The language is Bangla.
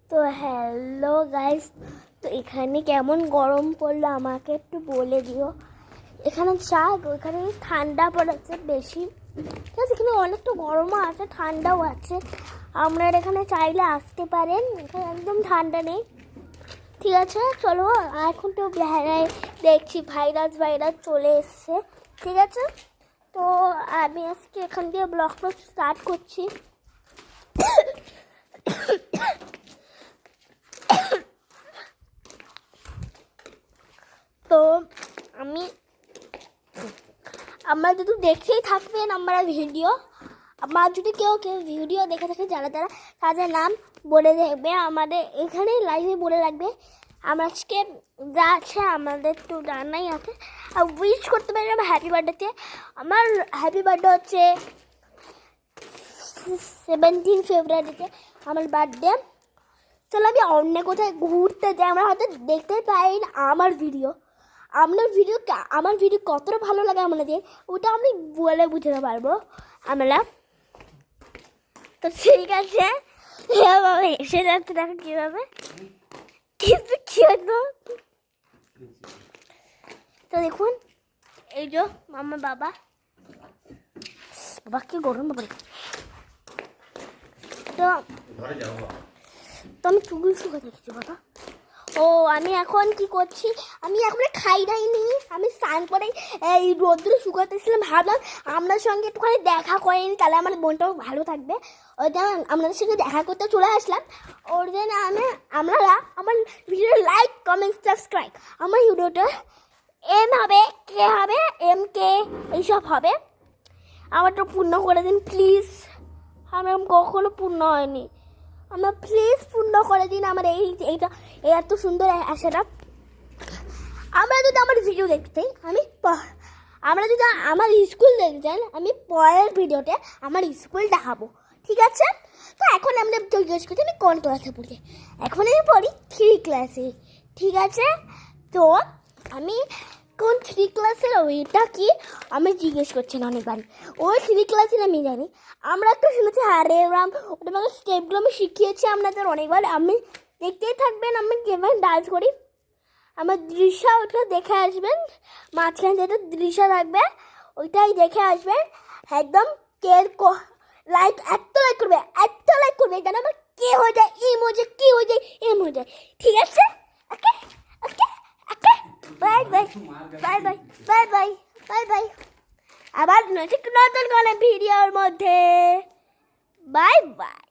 তো হ্যালো গাইস, তো এখানে কেমন গরম পড়লো আমাকে একটু বলে দিও। এখানে ওইখানে ঠান্ডা পড়েছে বেশি, ঠিক আছে। এখানে অনেকটা গরমও আছে, ঠান্ডাও আছে। আপনারা এখানে চাইলে আসতে পারেন, এখানে একদম ঠান্ডা নেই, ঠিক আছে। চলো, এখন তো দেখছি ভাইরাস চলে এসছে, ঠিক আছে। তো আমি আজকে এখান দিয়ে ব্লগটা স্টার্ট করছি। তো আমরা যদি দেখতেই থাকবেন আমরা ভিডিও, আমার যদি কেউ ভিডিও দেখে থাকে যারা তাদের নাম বলে দেখবে, আমাদের এখানে লাইভে বলে রাখবে। আমরা আজকে যা আছে আমাদের তো জানাই আছে, আর উইশ করতে পারি আমার হ্যাপি বার্থডেতে। আমার হ্যাপি বার্থডে হচ্ছে 17 ফেব্রুয়ারিতে আমার বার্থডে। চলো আমি অন্য কোথায় ঘুরতে যাই, আমরা হয়তো দেখতে পাই না আমার ভিডিও। আমার ভিডিও কতটা ভালো লাগে আমাদের, ওটা আমি বলে বুঝতে পারবো আমরা। তো ঠিক আছে, বাবা এসে যাচ্ছে, দেখো কীভাবে কিন্তু কী হতো। তো দেখুন, এই যে আমার বাবা কি গরম বাবা। তো আমি চুল শুকা দেখছি বাবা। ও আমি এখন কি করছি, আমি এখন খাইনি, আমি স্নান করে এই রোদ্রে শুকাতেছিলাম। ভাবলাম আপনার সঙ্গে একটুখানি দেখা করিনি, তাহলে আমার বোনটাও ভালো থাকবে। ওই জন্য আপনাদের সঙ্গে দেখা করতে চলে আসলাম। ওর জন্য আপনারা আমার ভিডিও লাইক কমেন্ট সাবস্ক্রাইব, আমার ভিডিওটা এম হবে কে হবে এম কে এইসব হবে, আমারটা পূর্ণ করে দিন প্লিজ। আমার কখনো পূর্ণ হয়নি, আমার প্লিজ পূর্ণ করে দিন আমার এইটা এত সুন্দর আশাটা। আমরা যদি আমার ভিডিও দেখতে আমরা যদি আমার স্কুল দেখতে চান, আমি পরের ভিডিওতে আমার স্কুল দেখাবো, ঠিক আছে। তো এখন আমরা জিজ্ঞেস করছি আমি কোন ক্লাসে পড়ি। এখন আমি পড়ি 3 ক্লাসে, ঠিক আছে। তো আমি কোন 3 ক্লাসের ওইটা কি আমি জিজ্ঞেস করছেন অনেকবার। ওই 3 ক্লাসের আমি জানি, আমরা একটু শুনেছি হারে রাম, ওটা আমাকে স্টেপগুলো আমি শিখিয়েছি আপনাদের অনেকবার। আমি দেখতেই থাকবেন আমি কীভাবে ডান্স করি, আমার দৃশ্য ওটা দেখে আসবেন। মাঝখানে যেটা দৃশ্য থাকবে ওইটাই দেখে আসবেন একদম। লাইক এত লাইক করবে যেন আমার কে হয়ে যায় এম হয়ে যায়, কি হয়ে যায় এম হয়ে যায়, ঠিক আছে। Okay okay okay, bye bye bye bye bye bye bye bye. আবার নতুন কোনো ভিডিওর মধ্যে বাই বাই।